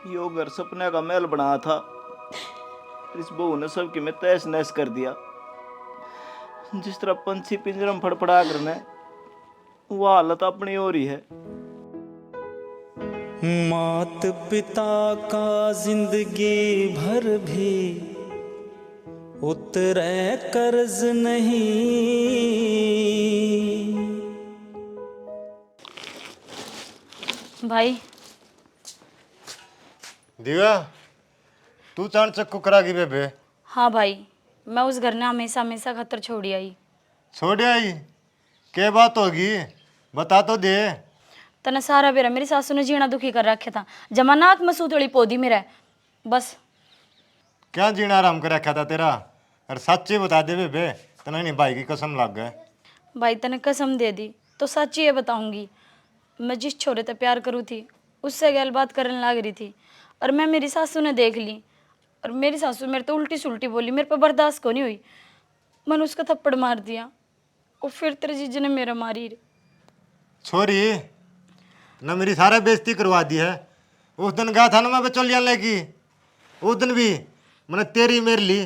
[SPEAKER 2] यो घर सपने का महल बनाया था, इस बहू ने सबकी में तहस नहस कर दिया। जिस तरह पंछी पिंजरे में फड़फड़ा करने, वो हालत अपनी हो रही है।
[SPEAKER 11] मात पिता का जिंदगी भर भी उतरे कर्ज नहीं।
[SPEAKER 8] भाई
[SPEAKER 10] दिव्या, तू चाण चक्कू करागी बेबे?
[SPEAKER 8] हाँ भाई, मैं उस घर ने हमेशा हमेशा खतर छोड़ी आई।
[SPEAKER 10] छोड़ आई? क्या बात होगी, बता तो दे।
[SPEAKER 8] तना सारा बेरा मेरी सासू ने जीना दुखी कर रखा था, जमानात में सूतड़ी पौधी मेरा बस।
[SPEAKER 10] क्या जीना आराम कर रखा था तेरा? अरे सच्ची बता दे बेबे, तना नहीं भाई की कसम लग गए।
[SPEAKER 8] भाई तने कसम दे दी तो सच ये बताऊंगी, मैं जिस छोरे से प्यार करूँ थी उससे गैल बात करने लग रही थी, और मैं मेरी सासू ने देख ली, और मेरी सासू मेरे तो उल्टी सुल्टी बोली, मेरे पर बर्दाश्त को नहीं हुई, मैंने उसका थप्पड़ मार दिया, और फिर तेरे जीजे ने मेरा मारी।
[SPEAKER 10] छोरी न मेरी सारा बेइज्जती करवा दी है। उस दिन गया था ना मैं बचौलिया लेगी, उस दिन भी मैंने तेरी मेरी ली,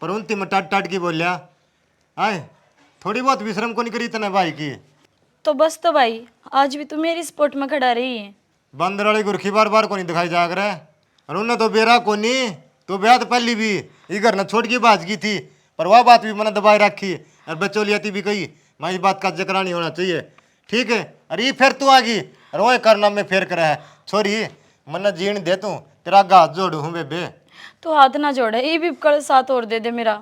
[SPEAKER 10] पर उनती में टाट टाट की बोलिया। आए थोड़ी बहुत विश्रम को नहीं करी तने भाई की।
[SPEAKER 8] तो बस तो भाई आज भी तू मेरी सपोर्ट में खड़ा रही है।
[SPEAKER 10] बंदर वाली गुरखी बार बार को नहीं दिखाई जाग रहा है, और उन्हें तो बेरा को नहीं, तो ब्याह तो पहली भी ये घर न छोड़ के बाज की थी, पर वह बात भी मैंने दबाई रखी, और बचौलियाती भी कही मैं इस बात का जिक्र नहीं होना चाहिए, ठीक है। अरे ये फिर तू आ गई, और वो करना में फेर कर है। छोरी मन्ना जीण दे तू, तेरा हाथ जोड़ू हूँ बेबे।
[SPEAKER 8] तो हाथ ना जोड़े, ये भी कल साथ और दे दे मेरा।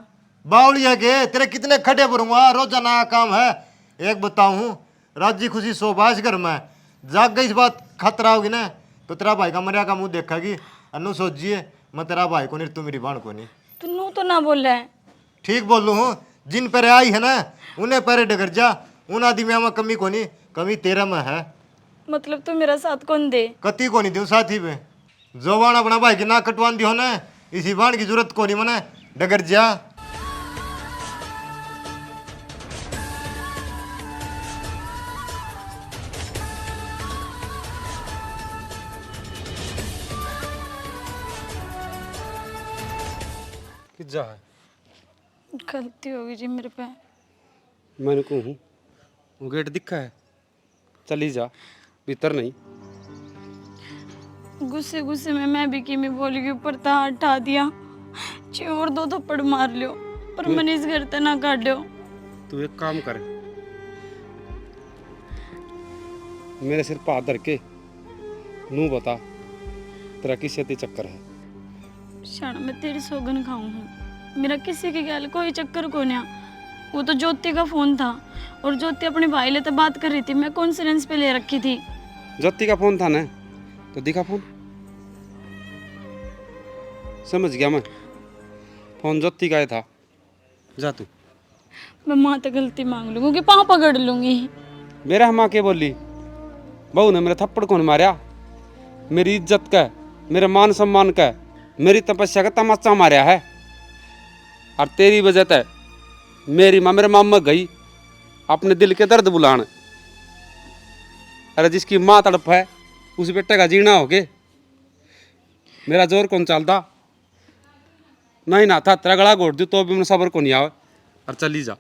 [SPEAKER 10] बावलिया के तेरे कितने खड्डे भरूंगा, रोजाना काम है। एक बताऊं, राजी खुशी सोबाश घर में जाग गई इस बात खतरा होगी ना, तो तेरा भाई का मरिया का मुंह देखेगी, अनु सोचिए मैं तेरा भाई को नहीं, तू मेरी बहन को नहीं।
[SPEAKER 8] तू नू तो ना बोल रहा है।
[SPEAKER 10] ठीक बोलू हूँ, जिन पर आई है ना उन्हें पैरे डगर जा, उन आदमियों में कमी को नहीं, कमी तेरा में है।
[SPEAKER 8] मतलब तू मेरा साथ कौन दे?
[SPEAKER 10] कति को नहीं दूँ साथी में, जो बाण अपना भाई की नाक कटवान दी हो ना, इसी बाण की जरूरत को नहीं मने, डगर जा।
[SPEAKER 3] जा है
[SPEAKER 8] गलती होगी जी मेरे पे।
[SPEAKER 3] मैंने कहूँ वो गेट दिखा है, चली जा, भीतर नहीं।
[SPEAKER 8] गुस्से गुस्से में मैं भी की में बोली के ऊपर था हटा दिया, ची और दो थप्पड़ मार लियो, पर मैंने इस घर ते ना काट लियो।
[SPEAKER 3] तू एक काम कर, मेरे सिर पर हाथ धर के नू बता तेरा किस से चक्कर है।
[SPEAKER 8] शान मैं तेरी सौगन खाऊं हूँ, मेरा किसी के गैल कोई चक्कर को नहीं। वो तो ज्योति का फोन था, और ज्योति अपने भाई लेते बात कर रही थी, मैं कॉन्फ्रेंस पे ले रखी थी।
[SPEAKER 3] ज्योति का फोन था ना, तो दिखा फोन, समझ गया मैं, फोन ज्योति का ही था। जा तू।
[SPEAKER 8] मैं माँ से गलती मांग लूंगी, पाँव पकड़ लूंगी।
[SPEAKER 3] मेरा माँ के बोली, बहू ने मेरे थप्पड़ कौन मारा, मेरी इज्जत का, मेरे मान सम्मान का, मेरी तपस्या का तमाचा मारा है, और तेरी वजह से मेरी माँ मेरे मामा गई अपने दिल के दर्द बुलान। अरे जिसकी माँ तड़प है उस बेटे का जीना हो गए, मेरा जोर कौन चलता नहीं ना था, तेरा गला घोट दू तो भी मैंने सबर को नहीं आवे, और चली जा।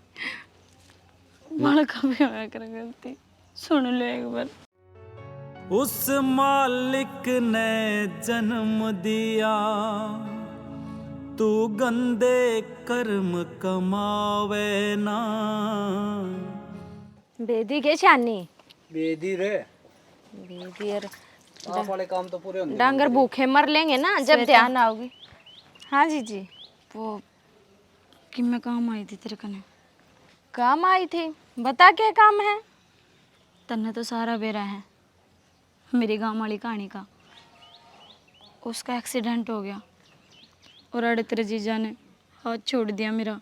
[SPEAKER 8] बड़ा कभी होया कर गलती, सुन लो एक बार।
[SPEAKER 11] उस मालिक ने जन्म दिया तू गंदे कर्म कमावे ना।
[SPEAKER 7] बेदी के छानी
[SPEAKER 5] बेदी रे
[SPEAKER 7] बेदी यार
[SPEAKER 5] आप वाले काम तो पूरे होंगे।
[SPEAKER 7] डांगर भूखे मर लेंगे ना जब ध्यान आओगी।
[SPEAKER 8] हाँ जी वो कि मैं काम आई थी तेरे कने।
[SPEAKER 7] काम आई थी, बता क्या काम है।
[SPEAKER 8] तन्ने तो सारा बेरा है मेरी गाँव वाली कहानी का। उसका एक्सीडेंट हो गया और अड़े तेरे जीजा ने हाथ छोड़ दिया मेरा।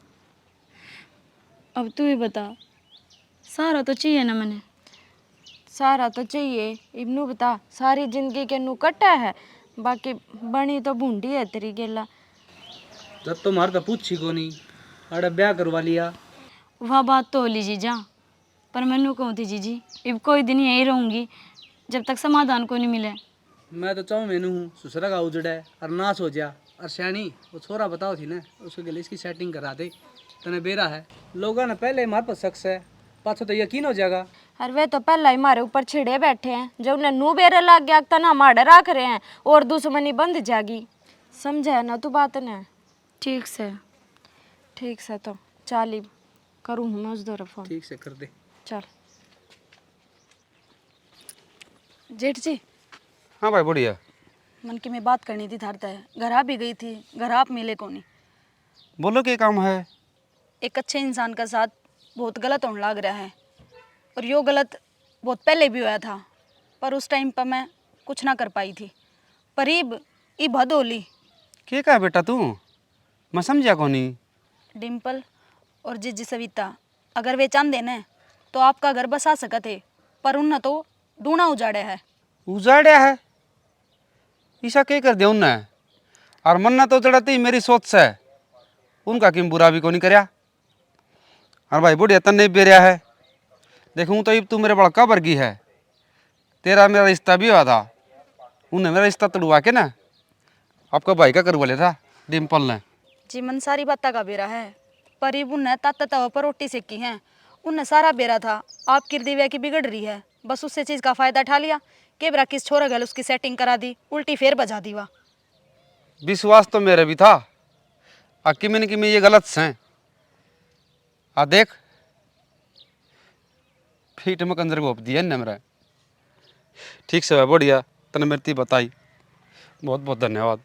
[SPEAKER 8] अब तू ही बता, सारा तो चाहिए ना मैंने।
[SPEAKER 7] सारा तो चाहिए, इब्नू बता सारी जिंदगी के नू कटा है, बाकी बनी तो बूंदी है तेरी गेला।
[SPEAKER 5] जब तुम्हारे तो पूछी को नहीं, अरे ब्याह करवा लिया।
[SPEAKER 8] वह बात तो होली जीजा, पर मैनू कहूँ थी जीजी अब कोई दिन यहीं रहूँगी जब तक समाधान को नहीं मिले।
[SPEAKER 5] मैं तो चाहूँ मैनू हूँ ससुरा का उजड़ा और ना सो जा। और श्यानी वो छोरा बताओ थी ना, उसके लिए इसकी सेटिंग करा दे। तने बेरा है, लोगों ने पहले हमारे पर शख्स है, पाछो तो यकीन हो जाएगा।
[SPEAKER 7] और वे तो पहला ही हमारे ऊपर छिड़े बैठे हैं, जब उन्हें नू बेरे लग गया तना हमारे रख रहे हैं और दुश्मनी बंद जागी। समझा है ना तू बात ने?
[SPEAKER 8] ठीक से
[SPEAKER 7] तो चाली करूँ मैं उस दौर फोन।
[SPEAKER 5] ठीक से कर दे।
[SPEAKER 7] चल
[SPEAKER 8] जेठ जी।
[SPEAKER 3] हाँ भाई बढ़िया।
[SPEAKER 8] मन की मैं बात करनी थी थारता है, घर आ भी गई थी, घर आप मिले को नहीं।
[SPEAKER 3] बोलो क्या काम है।
[SPEAKER 8] एक अच्छे इंसान का साथ बहुत गलत होने लग रहा है और यो गलत बहुत पहले भी हुआ था, पर उस टाइम पर मैं कुछ ना कर पाई थी। पर इब हद होली।
[SPEAKER 3] क्या कहा बेटा तू, मैं समझा को नहीं।
[SPEAKER 8] डिम्पल और जीजी सविता अगर वे चांदे ने तो आपका घर बसा सकते, पर उन तो डूना उजाड़ा है।
[SPEAKER 3] उजाड़ा है ईसा क्या कर दिया उनने। और मन्ना तो चढ़ाती मेरी सोच से उनका किम बुरा भी को नहीं करया। और भाई बुढ़िया तन्ने भी बेरिया है। देखूँ तो तू मेरे बड़का वर्गी है, तेरा मेरा रिश्ता भी हुआ था, उन्हें मेरा रिश्ता तोड़वा के ना आपका भाई का करवा लिया था डिम्पल ने।
[SPEAKER 8] जी मन सारी बात का बेरा है, पर इब उन्हें तात तवा पर रोटी सेकी है। उन्हें सारा बेरा था आपकी दिव्या की बिगड़ रही है, बस उससे चीज़ का फ़ायदा उठा लिया। के बरा किस छोरा गल उसकी सेटिंग करा दी, उल्टी फेर बजा दी। वाह
[SPEAKER 3] विश्वास तो मेरे भी था, किमें कि मैं ये गलत से आ देख फीट में कंजर गोप दिया ने मेरा। ठीक से भाई बढ़िया, तने मेरी बताई, बहुत बहुत धन्यवाद।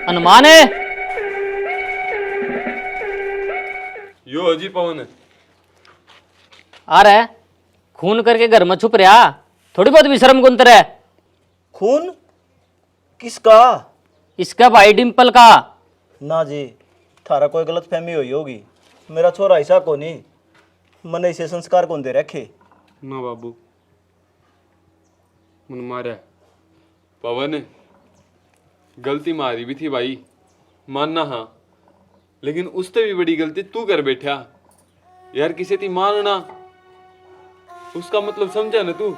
[SPEAKER 12] अनुमान है
[SPEAKER 4] यो जी पवन
[SPEAKER 12] आ रहा है खून करके घर में छुप रहा, थोड़ी बहुत भी शर्म गुंतर है।
[SPEAKER 2] खून किसका?
[SPEAKER 12] इसका भाई डिम्पल का।
[SPEAKER 2] ना जी, थारा कोई गलत फहमी हुई होगी। मेरा छोरा ऐसा को नहीं, मैंने इसे संस्कार कौन दे रखे।
[SPEAKER 4] ना बाबू मन मारा पवन, गलती मारी भी थी भाई मानना, हाँ, लेकिन उससे भी बड़ी गलती तू कर बैठा यार। किसी थी मानना, उसका मतलब समझा ना तू।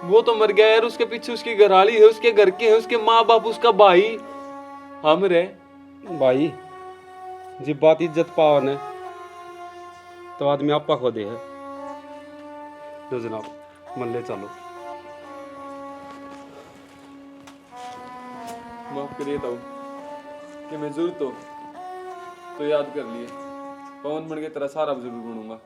[SPEAKER 4] वो तो मर गया यार, उसके पीछे उसकी घरवाली है, उसके घर के है, उसके माँ बाप, उसका भाई, हम रे
[SPEAKER 3] भाई जी। बात इज्जत पावन है तो आदमी आपा खो दे है। लो जनाब मन ले चलो। माफ करिए तो कि मैं जरूरत हो तो याद कर लिए, पवन बन के तेरा सारा जरूर बनूंगा।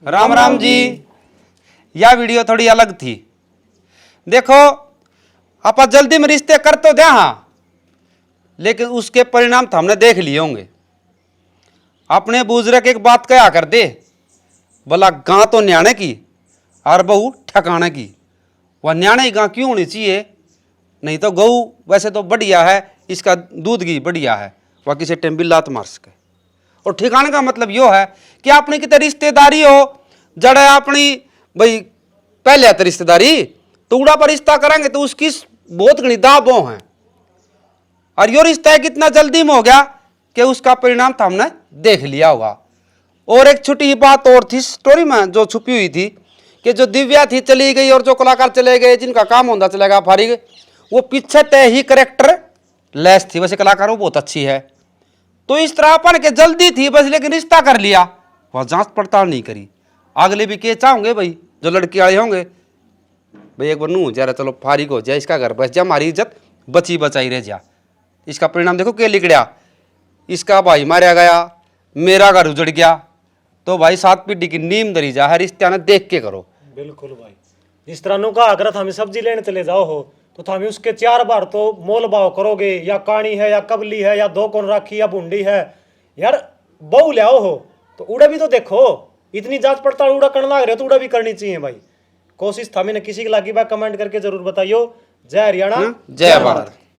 [SPEAKER 3] राम राम जी। यह वीडियो थोड़ी अलग थी। देखो आप जल्दी में रिश्ते कर तो दे, हाँ, लेकिन उसके परिणाम तो हमने देख लिए होंगे। अपने बुजुर्ग एक बात कहा कर दे, बोला गां तो न्याणे की और बहू ठकाने की। वह न्याणे गां क्यों होनी चाहिए? नहीं तो गऊ वैसे तो बढ़िया है, इसका दूध घी बढ़िया है, वह किसी टाइम भी लात मार सके। और ठिकाने का मतलब यो है कि अपनी कितने रिश्तेदारी हो, जड़ अपनी भाई पहले आते रिश्तेदारी तो उड़ा पर रिश्ता करेंगे तो उसकी बहुत घनी दाबों हैं। और यो रिश्ता कितना जल्दी में हो गया कि उसका परिणाम तो हमने देख लिया होगा। और एक छोटी बात और थी स्टोरी में जो छुपी हुई थी कि जो दिव्या थी चली गई और जो कलाकार चले गए जिनका काम होता चलेगा फारिग, वो पीछे तय ही करेक्टर लेस थी। वैसे कलाकार वो बहुत अच्छी है, तो इस तरह अपन के जल्दी थी बस, लेकिन रिश्ता कर लिया, वह जांच पड़ताल नहीं करी। अगले भी के चाहोगे भाई जो लड़के आए होंगे भाई एक बार नू जरा चलो फारिग हो जाए, इसका घर बस जा, हमारी इज्जत बची बचाई रह जा। इसका परिणाम देखो क्या लिखड़ा, इसका भाई मारा गया, मेरा घर उजड़ गया। तो भाई 7 पीढ़ी की नींव दरी जा है, रिश्ते ने देख के करो।
[SPEAKER 9] बिल्कुल भाई, जिस तरह नु कहा अगर हमें सब्जी लेने चले जाओ हो तो हमें उसके 4 बार तो मोल भाव करोगे, या काणी है या कबली है या 2 कौन राखी या भुंडी है। यार बहू ले आओ हो तो उड़ा भी तो देखो, इतनी जांच पड़ताल उड़ा करने लग रहे हो तो उड़ा भी करनी चाहिए भाई। कोशिश था मैंने किसी की लागी बात कमेंट करके जरूर बताइयो। जय हरियाणा,
[SPEAKER 3] जय भारत।